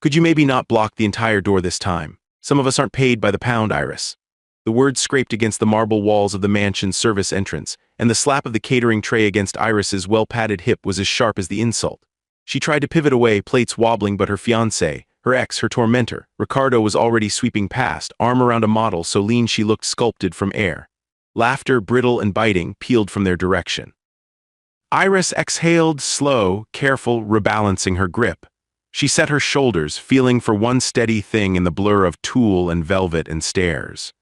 Could you maybe not block the entire door this time? Some of us aren't paid by the pound, Iris. The words scraped against the marble walls of the mansion's service entrance, and the slap of the catering tray against Iris's well-padded hip was as sharp as the insult. She tried to pivot away, plates wobbling, but her fiancé, her ex, her tormentor, Ricardo, was already sweeping past, arm around a model so lean she looked sculpted from air. Laughter, brittle and biting, peeled from their direction. Iris exhaled, slow, careful, rebalancing her grip. She set her shoulders, feeling for one steady thing in the blur of tulle and velvet and stairs.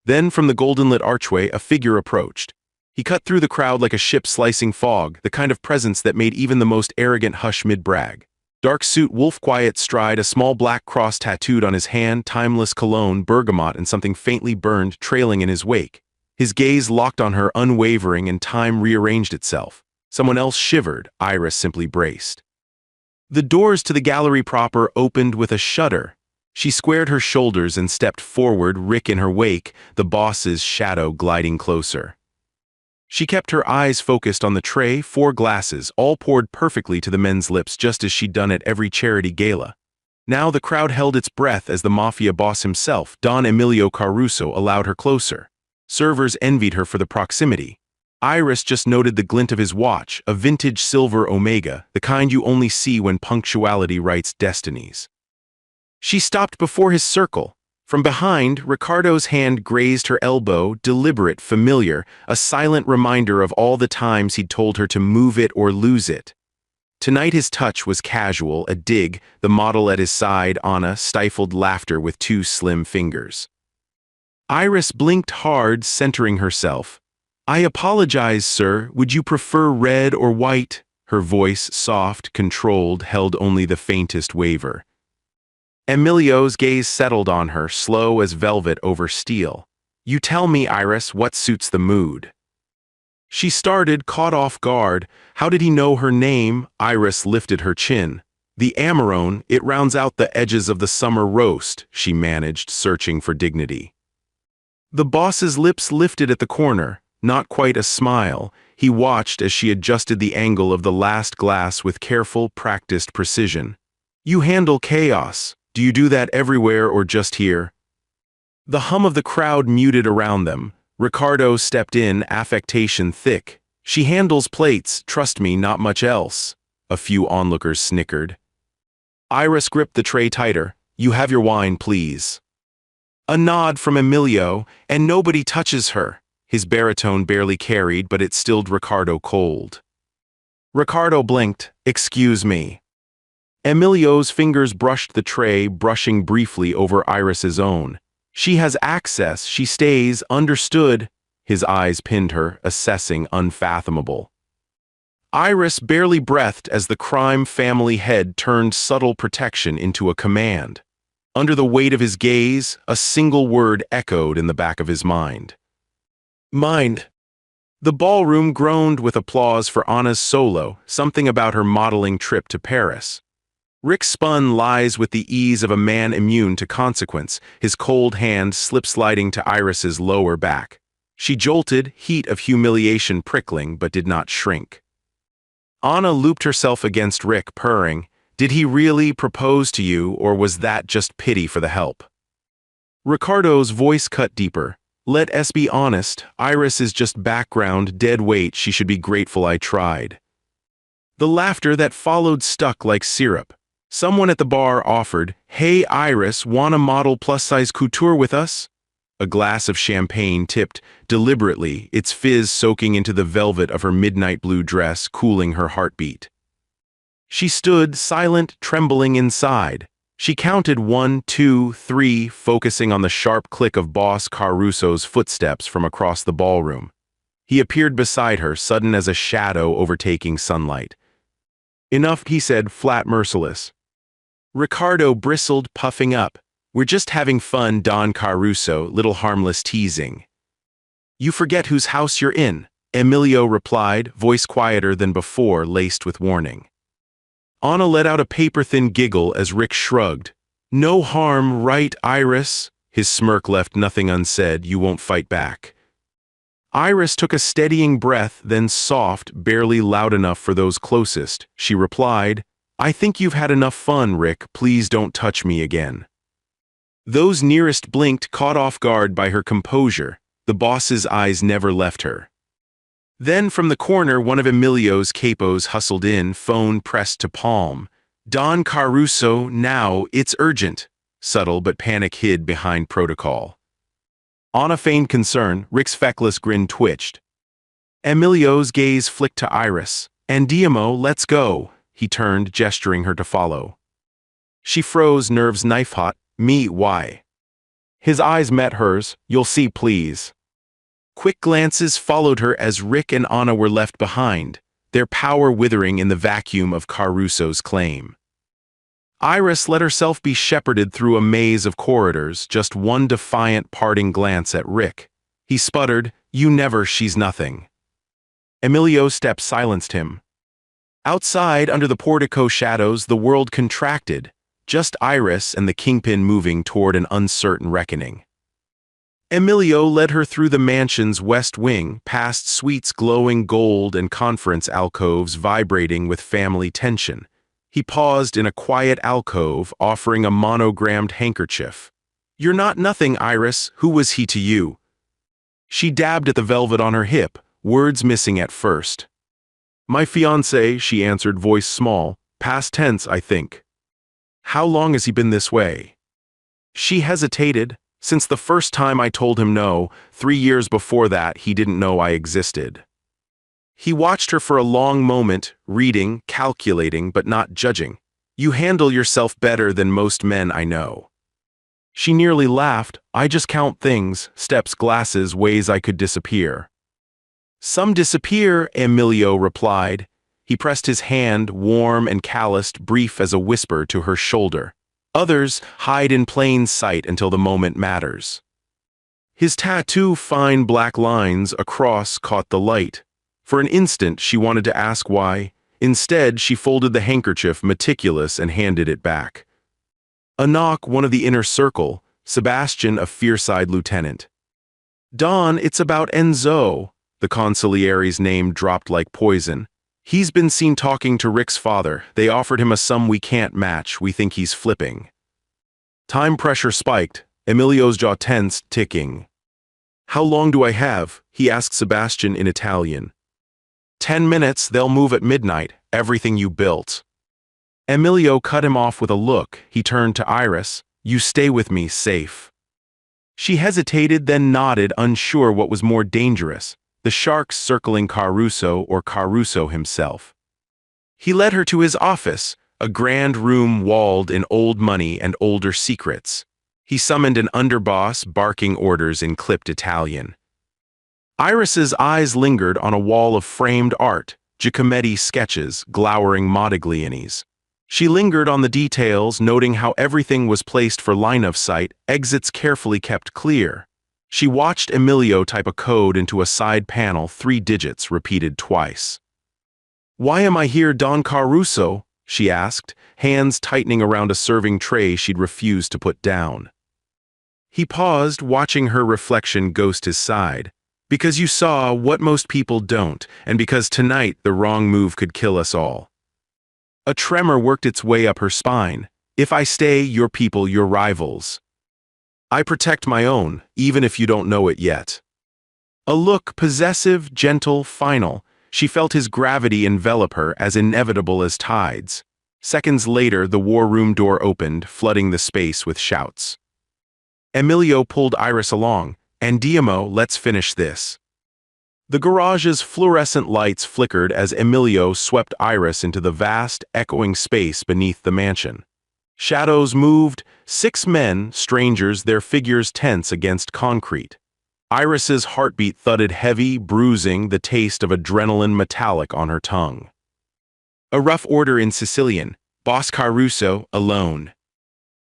Then, from the golden-lit archway, a figure approached. He cut through the crowd like a ship slicing fog, the kind of presence that made even the most arrogant hush mid-brag. Dark suit, wolf-quiet stride, a small black cross tattooed on his hand, timeless cologne, bergamot, and something faintly burned trailing in his wake. His gaze locked on her, unwavering, and time rearranged itself. Someone else shivered, Iris simply braced. The doors to the gallery proper opened with a shudder. She squared her shoulders and stepped forward, Rick in her wake, the boss's shadow gliding closer. She kept her eyes focused on the tray, 4 glasses, all poured perfectly to the men's lips just as she'd done at every charity gala. Now the crowd held its breath as the Mafia Boss himself, Don Emilio Caruso, allowed her closer. Servers envied her for the proximity. Iris just noted the glint of his watch, a vintage silver Omega, the kind you only see when punctuality writes destinies. She stopped before his circle. From behind, Ricardo's hand grazed her elbow, deliberate, familiar, a silent reminder of all the times he'd told her to move it or lose it. Tonight his touch was casual, a dig, the model at his side, Anna, stifled laughter with 2 slim fingers. Iris blinked hard, centering herself. "I apologize, sir. Would you prefer red or white?" Her voice, soft, controlled, held only the faintest waver. Emilio's gaze settled on her, slow as velvet over steel. "You tell me, Iris, what suits the mood." She started, caught off guard. How did he know her name? Iris lifted her chin. "The Amarone, it rounds out the edges of the summer roast," she managed, searching for dignity. The boss's lips lifted at the corner, not quite a smile. He watched as she adjusted the angle of the last glass with careful, practiced precision. "You handle chaos. Do you do that everywhere or just here?" The hum of the crowd muted around them. Ricardo stepped in, affectation thick. "She handles plates, trust me, not much else." A few onlookers snickered. Iris gripped the tray tighter. "You have your wine, please." A nod from Emilio, "And nobody touches her." His baritone barely carried, but it stilled Ricardo cold. Ricardo blinked. "Excuse me." Emilio's fingers brushed the tray, brushing briefly over Iris's own. "She has access, she stays, understood." His eyes pinned her, assessing, unfathomable. Iris barely breathed as the crime family head turned subtle protection into a command. Under the weight of his gaze, a single word echoed in the back of his mind. "Mind." The ballroom groaned with applause for Anna's solo, something about her modeling trip to Paris. Rick spun lies with the ease of a man immune to consequence, his cold hand slip-sliding to Iris's lower back. She jolted, heat of humiliation prickling, but did not shrink. Anna looped herself against Rick, purring. "Did he really propose to you, or was that just pity for the help?" Ricardo's voice cut deeper. "Let us be honest, Iris is just background, dead weight. She should be grateful I tried." The laughter that followed stuck like syrup. Someone at the bar offered, "Hey Iris, wanna model plus-size couture with us?" A glass of champagne tipped, deliberately, its fizz soaking into the velvet of her midnight blue dress, cooling her heartbeat. She stood, silent, trembling inside. She counted 1, 2, 3, focusing on the sharp click of Boss Caruso's footsteps from across the ballroom. He appeared beside her, sudden as a shadow overtaking sunlight. "Enough," he said, flat, merciless. Ricardo bristled, puffing up. "We're just having fun, Don Caruso, little harmless teasing." "You forget whose house you're in," Emilio replied, voice quieter than before, laced with warning. Anna let out a paper-thin giggle as Rick shrugged. "No harm, right, Iris?" His smirk left nothing unsaid. "You won't fight back." Iris took a steadying breath, then soft, barely loud enough for those closest. She replied, I think you've had enough fun, Rick. Please don't touch me again. Those nearest blinked, caught off guard by her composure. The boss's eyes never left her. Then from the corner, one of Emilio's capos hustled in, phone pressed to palm. Don Caruso, now, it's urgent. Subtle but panic hid behind protocol. On a feigned concern, Rick's feckless grin twitched. Emilio's gaze flicked to Iris. Andiamo, let's go. He turned, gesturing her to follow. She froze, nerves knife-hot. Me, why? His eyes met hers. You'll see, please. Quick glances followed her as Rick and Anna were left behind, their power withering in the vacuum of Caruso's claim. Iris let herself be shepherded through a maze of corridors, just one defiant parting glance at Rick. He sputtered, "You never, she's nothing." Emilio's step silenced him. Outside, under the portico shadows, the world contracted, just Iris and the kingpin moving toward an uncertain reckoning. Emilio led her through the mansion's west wing, past suites glowing gold and conference alcoves vibrating with family tension. He paused in a quiet alcove, offering a monogrammed handkerchief. "You're not nothing, Iris. Who was he to you?" She dabbed at the velvet on her hip, words missing at first. "My fiancé," she answered, voice small. "Past tense, I think." "How long has he been this way?" She hesitated. "Since the first time I told him no, 3 years before that, he didn't know I existed." He watched her for a long moment, reading, calculating, but not judging. "You handle yourself better than most men I know." She nearly laughed. "I just count things, steps, glasses, ways I could disappear." "Some disappear," Emilio replied. He pressed his hand, warm and calloused, brief as a whisper, to her shoulder. "Others hide in plain sight until the moment matters." His tattoo, fine black lines across, caught the light. For an instant, she wanted to ask why. Instead, she folded the handkerchief, meticulous, and handed it back. A knock, one of the inner circle, Sebastian, a fierce-eyed lieutenant. "Don, it's about Enzo." The consigliere's name dropped like poison. "He's been seen talking to Rick's father. They offered him a sum we can't match. We think he's flipping." Time pressure spiked. Emilio's jaw tensed, ticking. "How long do I have?" he asked Sebastian in Italian. 10 minutes, they'll move at midnight. Everything you built." Emilio cut him off with a look. He turned to Iris. "You stay with me, safe." She hesitated, then nodded, unsure what was more dangerous, the sharks circling Caruso or Caruso himself. He led her to his office, a grand room walled in old money and older secrets. He summoned an underboss, barking orders in clipped Italian. Iris's eyes lingered on a wall of framed art, Giacometti sketches, glowering Modigliani's. She lingered on the details, noting how everything was placed for line of sight, exits carefully kept clear. She watched Emilio type a code into a side panel, 3 digits repeated twice. "Why am I here, Don Caruso?" she asked, hands tightening around a serving tray she'd refused to put down. He paused, watching her reflection ghost his side. "Because you saw what most people don't, and because tonight the wrong move could kill us all." A tremor worked its way up her spine. "If I stay, your people, your rivals. I protect my own, even if you don't know it yet." A look, possessive, gentle, final. She felt his gravity envelop her, as inevitable as tides. Seconds later, the war room door opened, flooding the space with shouts. Emilio pulled Iris along. "Andiamo, let's finish this." The garage's fluorescent lights flickered as Emilio swept Iris into the vast, echoing space beneath the mansion. Shadows moved, 6 men, strangers, their figures tense against concrete. Iris's heartbeat thudded heavy, bruising, the taste of adrenaline metallic on her tongue. A rough order in Sicilian. Boss Caruso, alone.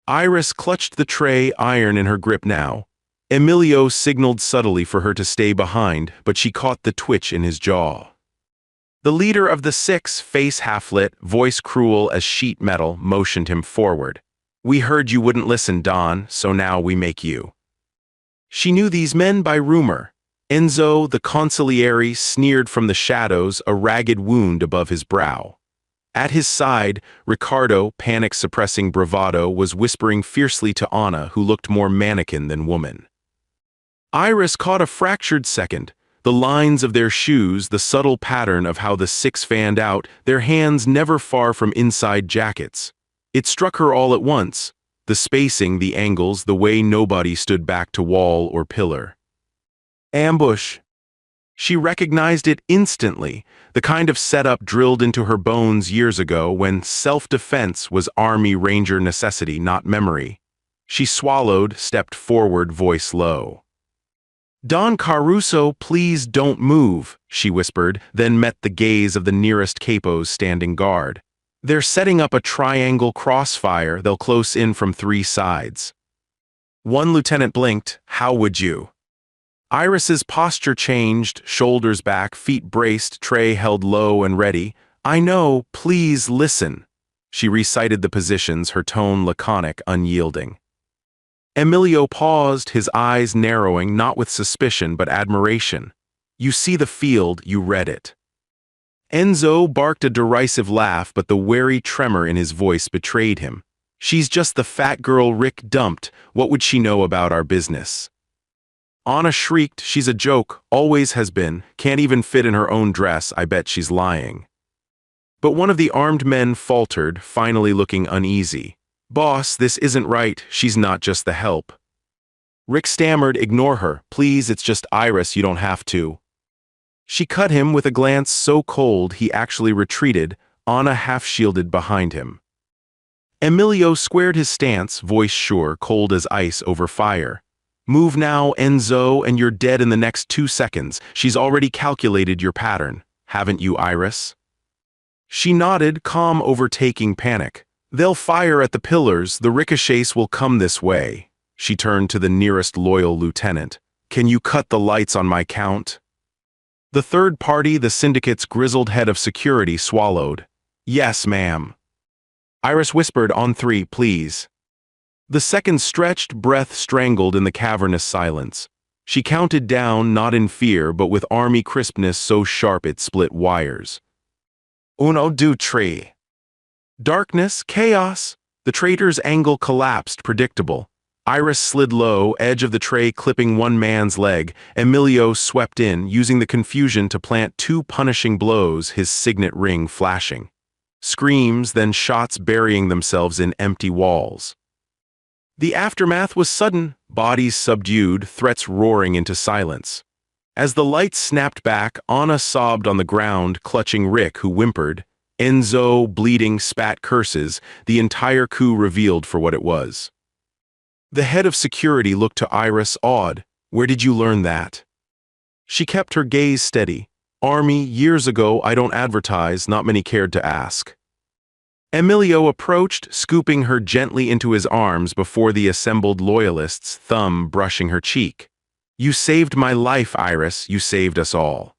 Iris clutched the tray, iron in her grip now. Emilio signaled subtly for her to stay behind, but she caught the twitch in his jaw. The leader of the 6, face half-lit, voice cruel as sheet metal, motioned him forward. "We heard you wouldn't listen, Don, so now we make you." She knew these men by rumor. Enzo, the consigliere, sneered from the shadows, a ragged wound above his brow. At his side, Ricardo, panic-suppressing bravado, was whispering fiercely to Anna, who looked more mannequin than woman. Iris caught a fractured second. The lines of their shoes, the subtle pattern of how the six fanned out, their hands never far from inside jackets. It struck her all at once. The spacing, the angles, the way nobody stood back to wall or pillar. Ambush. She recognized it instantly, the kind of setup drilled into her bones years ago when self-defense was Army Ranger necessity, not memory. She swallowed, stepped forward, voice low. "Don Caruso, please don't move," she whispered, then met the gaze of the nearest capos standing guard. "They're setting up a triangle crossfire. They'll close in from 3 sides." One lieutenant blinked. "How would you?" Iris's posture changed, shoulders back, feet braced, tray held low and ready. "I know, please listen." She recited the positions, her tone laconic, unyielding. Emilio paused, his eyes narrowing, not with suspicion but admiration. "You see the field, you read it." Enzo barked a derisive laugh, but the wary tremor in his voice betrayed him. "She's just the fat girl Rick dumped. What would she know about our business?" Anna shrieked, "She's a joke, always has been, can't even fit in her own dress, I bet she's lying." But one of the armed men faltered, finally looking uneasy. "Boss, this isn't right, she's not just the help." Rick stammered, "Ignore her, please, it's just Iris, you don't have to." She cut him with a glance so cold he actually retreated, Anna half-shielded behind him. Emilio squared his stance, voice sure, cold as ice over fire. "Move now, Enzo, and you're dead in the next 2 seconds. She's already calculated your pattern. Haven't you, Iris?" She nodded, calm overtaking panic. "They'll fire at the pillars. The ricochets will come this way." She turned to the nearest loyal lieutenant. "Can you cut the lights on my count?" The third party, the syndicate's grizzled head of security, swallowed. "Yes, ma'am." Iris whispered, "On 3, please." The second stretched, breath strangled in the cavernous silence. She counted down, not in fear, but with army crispness so sharp it split wires. 1, 2, 3. Darkness, chaos. The traitor's angle collapsed, predictable. Iris slid low, edge of the tray clipping one man's leg. Emilio swept in, using the confusion to plant 2 punishing blows, his signet ring flashing. Screams, then shots burying themselves in empty walls. The aftermath was sudden, bodies subdued, threats roaring into silence. As the lights snapped back, Anna sobbed on the ground, clutching Rick, who whimpered. Enzo, bleeding, spat curses, the entire coup revealed for what it was. The head of security looked to Iris, awed. "Where did you learn that?" She kept her gaze steady. "Army, years ago, I don't advertise, not many cared to ask." Emilio approached, scooping her gently into his arms before the assembled loyalists, thumb brushing her cheek. "You saved my life, Iris, you saved us all."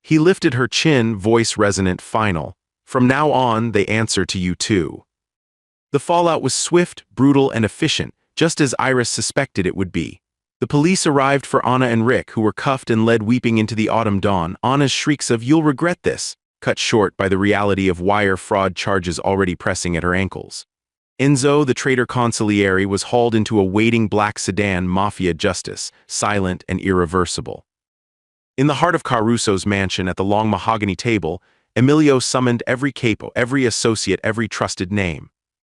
He lifted her chin, voice resonant, final. "From now on, they answer to you too." The fallout was swift, brutal, and efficient, just as Iris suspected it would be. The police arrived for Anna and Rick, who were cuffed and led weeping into the autumn dawn. Anna's shrieks of "You'll regret this," cut short by the reality of wire fraud charges already pressing at her ankles. Enzo, the traitor consigliere, was hauled into a waiting black sedan, Mafia Justice, silent and irreversible. In the heart of Caruso's mansion, at the long mahogany table, Emilio summoned every capo, every associate, every trusted name.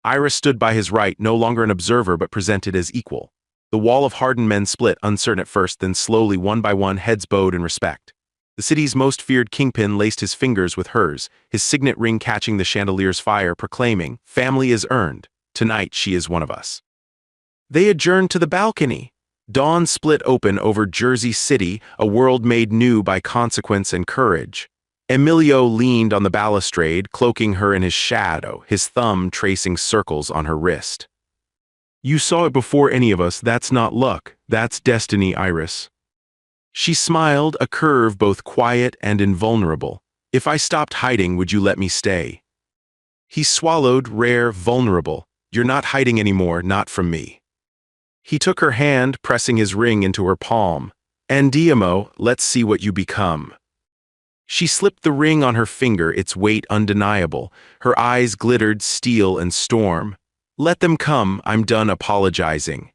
Iris stood by his right, no longer an observer but presented as equal. The wall of hardened men split, uncertain at first, then slowly, one by one, heads bowed in respect. The city's most feared kingpin laced his fingers with hers, his signet ring catching the chandelier's fire, proclaiming, "Family is earned. Tonight she is one of us." They adjourned to the balcony. Dawn split open over Jersey City, a world made new by consequence and courage. Emilio leaned on the balustrade, cloaking her in his shadow, his thumb tracing circles on her wrist. "You saw it before any of us. That's not luck. That's destiny, Iris." She smiled, a curve both quiet and invulnerable. "If I stopped hiding, would you let me stay?" He swallowed, rare, vulnerable. "You're not hiding anymore, not from me." He took her hand, pressing his ring into her palm. "Andiamo, let's see what you become." She slipped the ring on her finger, its weight undeniable. Her eyes glittered steel and storm. Let them come, I'm done apologizing.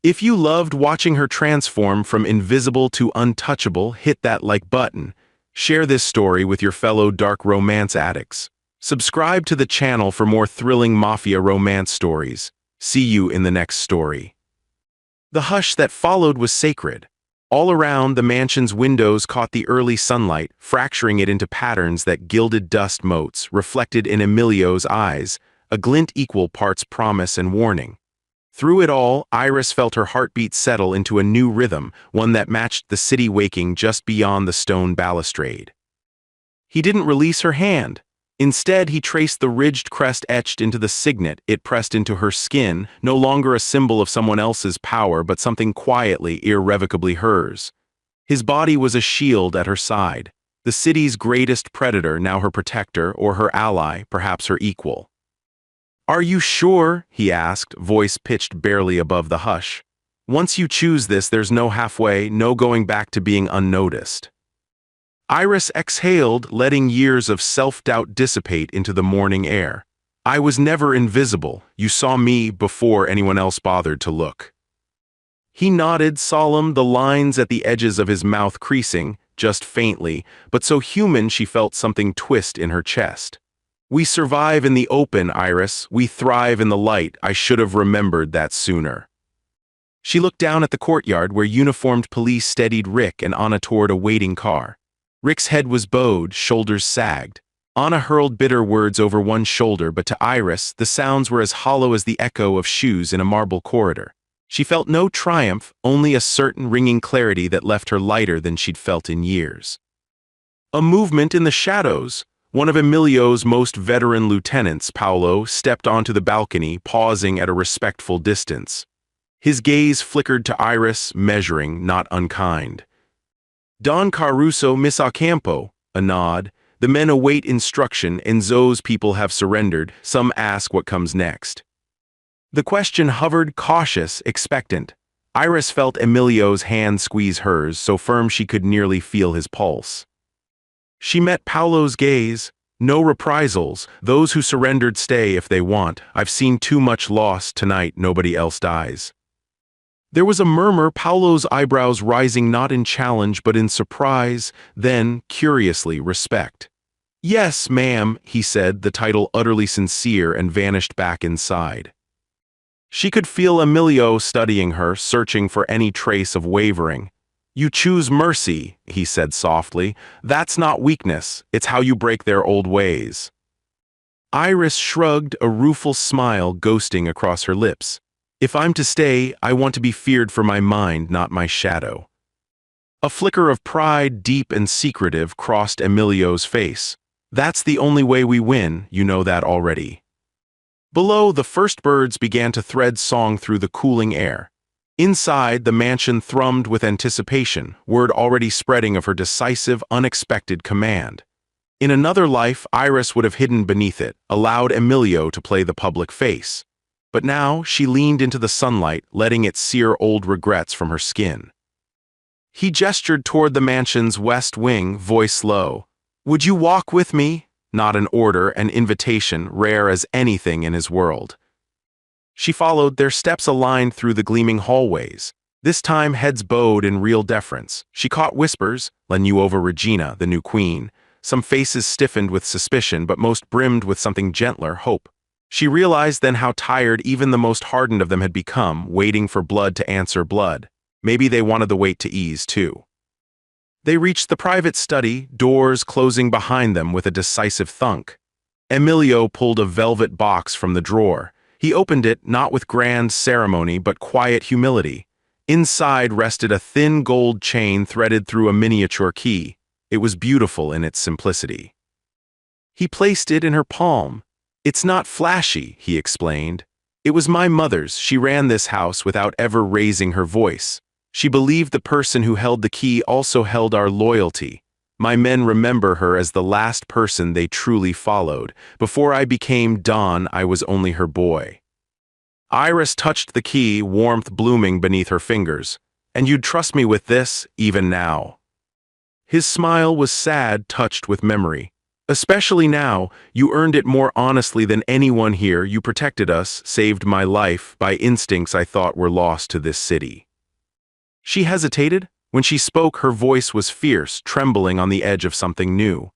If you loved watching her transform from invisible to untouchable, hit that like button. Share this story with your fellow dark romance addicts. Subscribe to the channel for more thrilling mafia romance stories. See you in the next story. The hush that followed was sacred. All around, the mansion's windows caught the early sunlight, fracturing it into patterns that gilded dust motes, reflected in Emilio's eyes, a glint equal parts promise and warning. Through it all, Iris felt her heartbeat settle into a new rhythm, one that matched the city waking just beyond the stone balustrade. He didn't release her hand. Instead, he traced the ridged crest etched into the signet it pressed into her skin, no longer a symbol of someone else's power, but something quietly, irrevocably hers. His body was a shield at her side, the city's greatest predator, now her protector, or her ally, perhaps her equal. "Are you sure?" he asked, voice pitched barely above the hush. "Once you choose this, there's no halfway, no going back to being unnoticed." Iris exhaled, letting years of self-doubt dissipate into the morning air. "I was never invisible. You saw me before anyone else bothered to look." He nodded, solemn, the lines at the edges of his mouth creasing, just faintly, but so human she felt something twist in her chest. "We survive in the open, Iris. We thrive in the light. I should have remembered that sooner." She looked down at the courtyard where uniformed police steadied Rick and Anna toward a waiting car. Rick's head was bowed, shoulders sagged. Anna hurled bitter words over one shoulder, but to Iris, the sounds were as hollow as the echo of shoes in a marble corridor. She felt no triumph, only a certain ringing clarity that left her lighter than she'd felt in years. A movement in the shadows. One of Emilio's most veteran lieutenants, Paolo, stepped onto the balcony, pausing at a respectful distance. His gaze flickered to Iris, measuring, not unkind. "Don Caruso Misacampo," a nod. "The men await instruction, and Zoe's people have surrendered. Some ask what comes next." The question hovered, cautious, expectant. Iris felt Emilio's hand squeeze hers, so firm she could nearly feel his pulse. She met Paolo's gaze. "No reprisals. Those who surrendered stay if they want. I've seen too much loss tonight, nobody else dies." There was a murmur, Paolo's eyebrows rising not in challenge but in surprise, then, curiously, respect. "Yes, ma'am," he said, the title utterly sincere, and vanished back inside. She could feel Emilio studying her, searching for any trace of wavering. "You choose mercy," he said softly. "That's not weakness, it's how you break their old ways." Iris shrugged, a rueful smile ghosting across her lips. "If I'm to stay, I want to be feared for my mind, not my shadow." A flicker of pride, deep and secretive, crossed Emilio's face. "That's the only way we win, you know that already." Below, the first birds began to thread song through the cooling air. Inside, the mansion thrummed with anticipation, word already spreading of her decisive, unexpected command. In another life, Iris would have hidden beneath it, allowed Emilio to play the public face. But now, she leaned into the sunlight, letting it sear old regrets from her skin. He gestured toward the mansion's west wing, voice low. "Would you walk with me?" Not an order, an invitation, rare as anything in his world. She followed, their steps aligned through the gleaming hallways. This time, heads bowed in real deference. She caught whispers, "La Nuova Regina, the new queen." Some faces stiffened with suspicion, but most brimmed with something gentler, hope. She realized then how tired even the most hardened of them had become, waiting for blood to answer blood. Maybe they wanted the wait to ease, too. They reached the private study, doors closing behind them with a decisive thunk. Emilio pulled a velvet box from the drawer. He opened it, not with grand ceremony, but quiet humility. Inside rested a thin gold chain threaded through a miniature key. It was beautiful in its simplicity. He placed it in her palm. "It's not flashy," he explained. "It was my mother's. She ran this house without ever raising her voice. She believed the person who held the key also held our loyalty. My men remember her as the last person they truly followed. Before I became Don, I was only her boy." Iris touched the key, warmth blooming beneath her fingers. "And you'd trust me with this, even now." His smile was sad, touched with memory. Especially now, you earned it more honestly than anyone here. You protected us, saved my life, by instincts I thought were lost to this city. She hesitated. When she spoke, her voice was fierce, trembling on the edge of something new.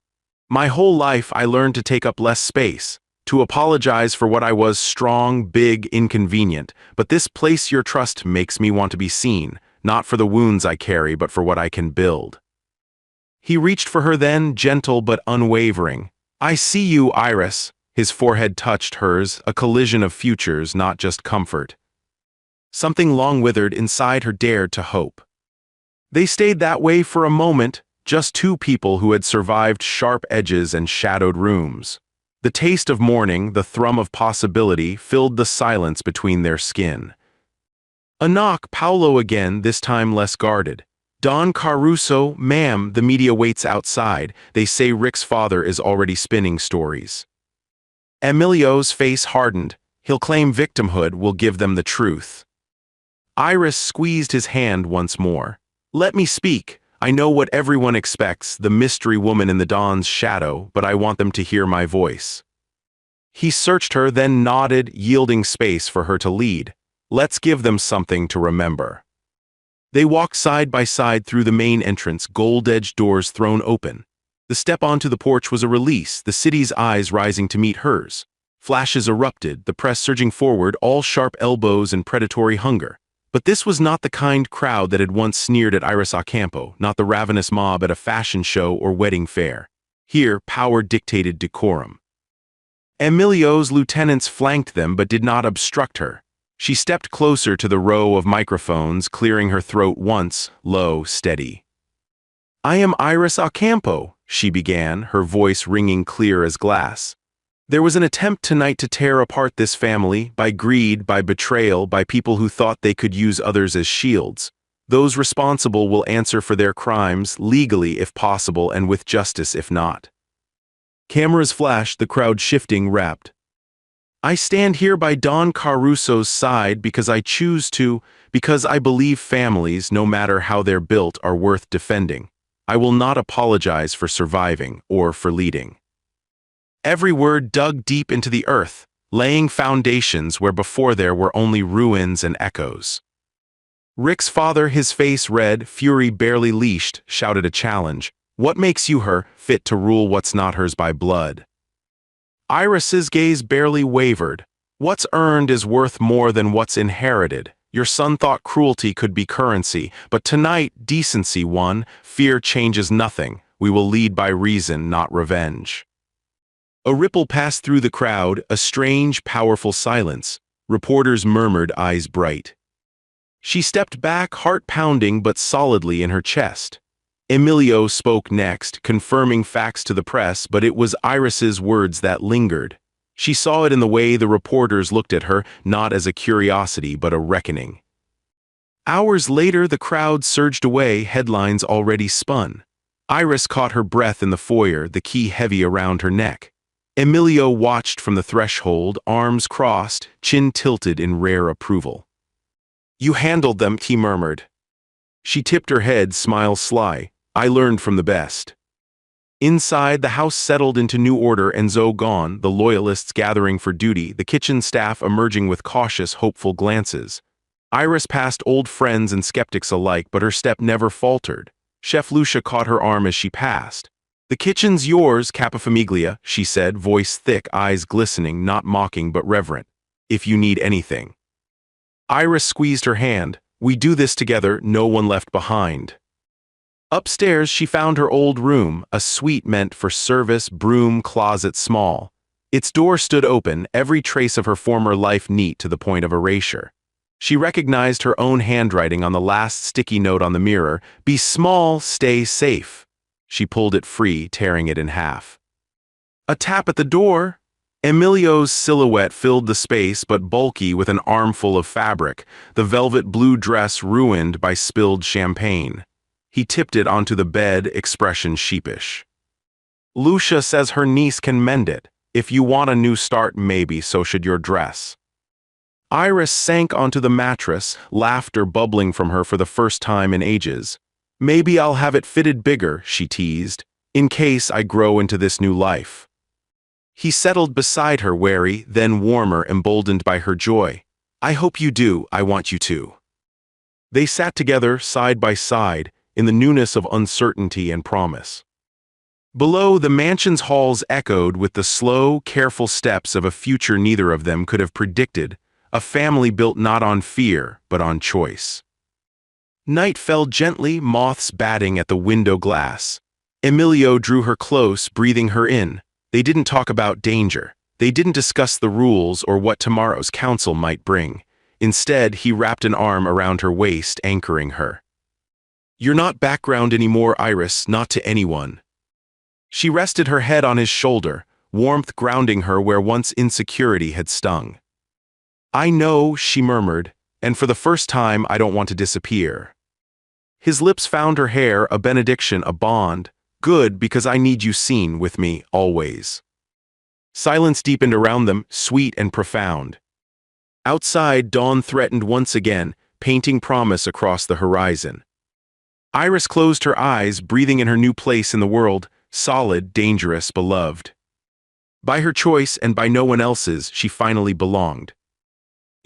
My whole life I learned to take up less space, to apologize for what I was: strong, big, inconvenient. But this place your trust makes me want to be seen, not for the wounds I carry, but for what I can build. He reached for her then, gentle but unwavering. I see you, Iris. His forehead touched hers, a collision of futures, not just comfort. Something long withered inside her dared to hope. They stayed that way for a moment, just two people who had survived sharp edges and shadowed rooms. The taste of morning, the thrum of possibility, filled the silence between their skin. A knock, Paolo again, this time less guarded. Don Caruso, ma'am, the media waits outside. They say Rick's father is already spinning stories. Emilio's face hardened. He'll claim victimhood, will give them the truth. Iris squeezed his hand once more. Let me speak. I know what everyone expects, the mystery woman in the Don's shadow, but I want them to hear my voice. He searched her, then nodded, yielding space for her to lead. Let's give them something to remember. They walked side by side through the main entrance, gold-edged doors thrown open. The step onto the porch was a release, the city's eyes rising to meet hers. Flashes erupted, the press surging forward, all sharp elbows and predatory hunger. But this was not the kind crowd that had once sneered at Iris Ocampo, not the ravenous mob at a fashion show or wedding fair. Here, power dictated decorum. Emilio's lieutenants flanked them but did not obstruct her. She stepped closer to the row of microphones, clearing her throat once, low, steady. I am Iris Ocampo, she began, her voice ringing clear as glass. There was an attempt tonight to tear apart this family, by greed, by betrayal, by people who thought they could use others as shields. Those responsible will answer for their crimes, legally if possible and with justice if not. Cameras flashed, the crowd shifting, rapt. I stand here by Don Caruso's side because I choose to, because I believe families, no matter how they're built, are worth defending. I will not apologize for surviving or for leading. Every word dug deep into the earth, laying foundations where before there were only ruins and echoes. Rick's father, his face red, fury barely leashed, shouted a challenge. What makes you her, fit to rule what's not hers by blood? Iris's gaze barely wavered. What's earned is worth more than what's inherited. Your son thought cruelty could be currency, but tonight decency won. Fear changes nothing. We will lead by reason, not revenge. A ripple passed through the crowd, a strange, powerful silence. Reporters murmured, eyes bright. She stepped back, heart pounding but solidly in her chest. Emilio spoke next, confirming facts to the press, but it was Iris's words that lingered. She saw it in the way the reporters looked at her, not as a curiosity but a reckoning. Hours later, the crowd surged away, headlines already spun. Iris caught her breath in the foyer, the key heavy around her neck. Emilio watched from the threshold, arms crossed, chin tilted in rare approval. You handled them, he murmured. She tipped her head, smile sly. I learned from the best. Inside, the house settled into new order, Enzo gone, the loyalists gathering for duty, the kitchen staff emerging with cautious, hopeful glances. Iris passed old friends and skeptics alike, but her step never faltered. Chef Lucia caught her arm as she passed. The kitchen's yours, Capofamiglia, she said, voice thick, eyes glistening, not mocking but reverent. If you need anything. Iris squeezed her hand. We do this together, no one left behind. Upstairs, she found her old room, a suite meant for service, broom, closet small. Its door stood open, every trace of her former life neat to the point of erasure. She recognized her own handwriting on the last sticky note on the mirror, be small, stay safe. She pulled it free, tearing it in half. A tap at the door. Emilio's silhouette filled the space, but bulky with an armful of fabric, the velvet blue dress ruined by spilled champagne. He tipped it onto the bed, expression sheepish. Lucia says her niece can mend it. If you want a new start, maybe, so should your dress. Iris sank onto the mattress, laughter bubbling from her for the first time in ages. Maybe I'll have it fitted bigger, she teased, in case I grow into this new life. He settled beside her, wary, then warmer, emboldened by her joy. I hope you do, I want you to. They sat together, side by side, in the newness of uncertainty and promise. Below, the mansion's halls echoed with the slow, careful steps of a future neither of them could have predicted, a family built not on fear, but on choice. Night fell gently, moths batting at the window glass. Emilio drew her close, breathing her in. They didn't talk about danger. They didn't discuss the rules or what tomorrow's council might bring. Instead, he wrapped an arm around her waist, anchoring her. You're not background anymore, Iris, not to anyone. She rested her head on his shoulder, warmth grounding her where once insecurity had stung. I know, she murmured, and for the first time I don't want to disappear. His lips found her hair, a benediction, a bond. Good, because I need you seen with me, always. Silence deepened around them, sweet and profound. Outside, dawn threatened once again, painting promise across the horizon. Iris closed her eyes, breathing in her new place in the world, solid, dangerous, beloved. By her choice and by no one else's, she finally belonged.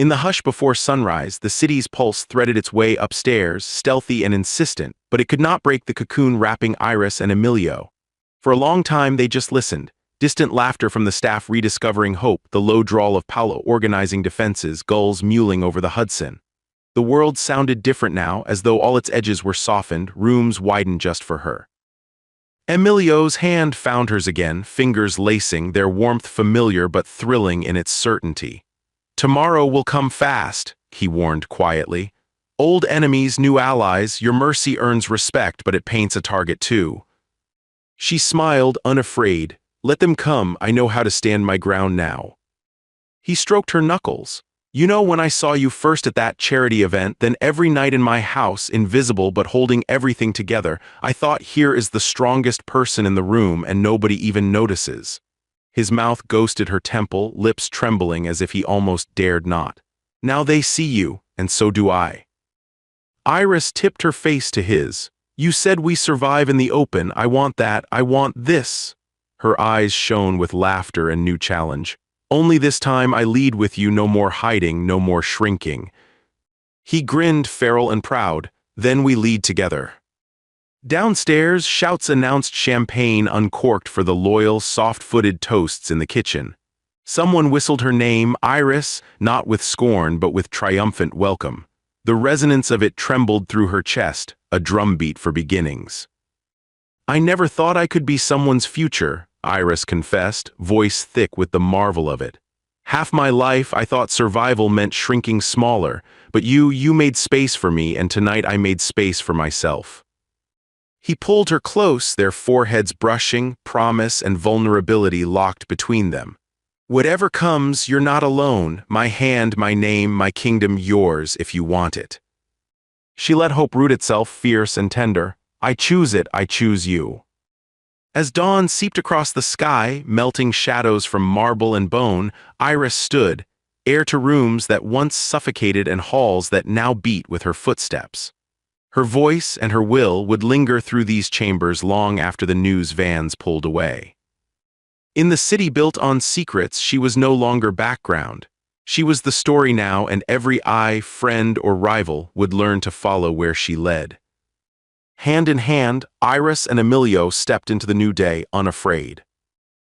In the hush before sunrise, the city's pulse threaded its way upstairs, stealthy and insistent, but it could not break the cocoon wrapping Iris and Emilio. For a long time they just listened, distant laughter from the staff rediscovering hope, the low drawl of Paolo organizing defenses, gulls mewling over the Hudson. The world sounded different now, as though all its edges were softened, rooms widened just for her. Emilio's hand found hers again, fingers lacing, their warmth familiar but thrilling in its certainty. Tomorrow will come fast, he warned quietly. Old enemies, new allies, your mercy earns respect, but it paints a target too. She smiled, unafraid. Let them come, I know how to stand my ground now. He stroked her knuckles. You know, when I saw you first at that charity event, then every night in my house, invisible but holding everything together, I thought here is the strongest person in the room and nobody even notices. His mouth ghosted her temple, lips trembling as if he almost dared not. Now they see you, and so do I. Iris tipped her face to his. You said we survive in the open. I want that. I want this. Her eyes shone with laughter and new challenge. Only this time I lead with you, no more hiding, no more shrinking. He grinned, feral and proud. Then we lead together. Downstairs, shouts announced champagne uncorked for the loyal, soft-footed toasts in the kitchen. Someone whistled her name, Iris, not with scorn but with triumphant welcome. The resonance of it trembled through her chest, a drumbeat for beginnings. I never thought I could be someone's future, Iris confessed, voice thick with the marvel of it. Half my life I thought survival meant shrinking smaller, but you made space for me, and tonight I made space for myself. He pulled her close, their foreheads brushing, promise and vulnerability locked between them. Whatever comes, you're not alone. My hand, my name, my kingdom, yours if you want it. She let hope root itself, fierce and tender. I choose it, I choose you. As dawn seeped across the sky, melting shadows from marble and bone, Iris stood, heir to rooms that once suffocated and halls that now beat with her footsteps. Her voice and her will would linger through these chambers long after the news vans pulled away. In the city built on secrets, she was no longer background. She was the story now, and every eye, friend or rival would learn to follow where she led. Hand in hand, Iris and Emilio stepped into the new day unafraid.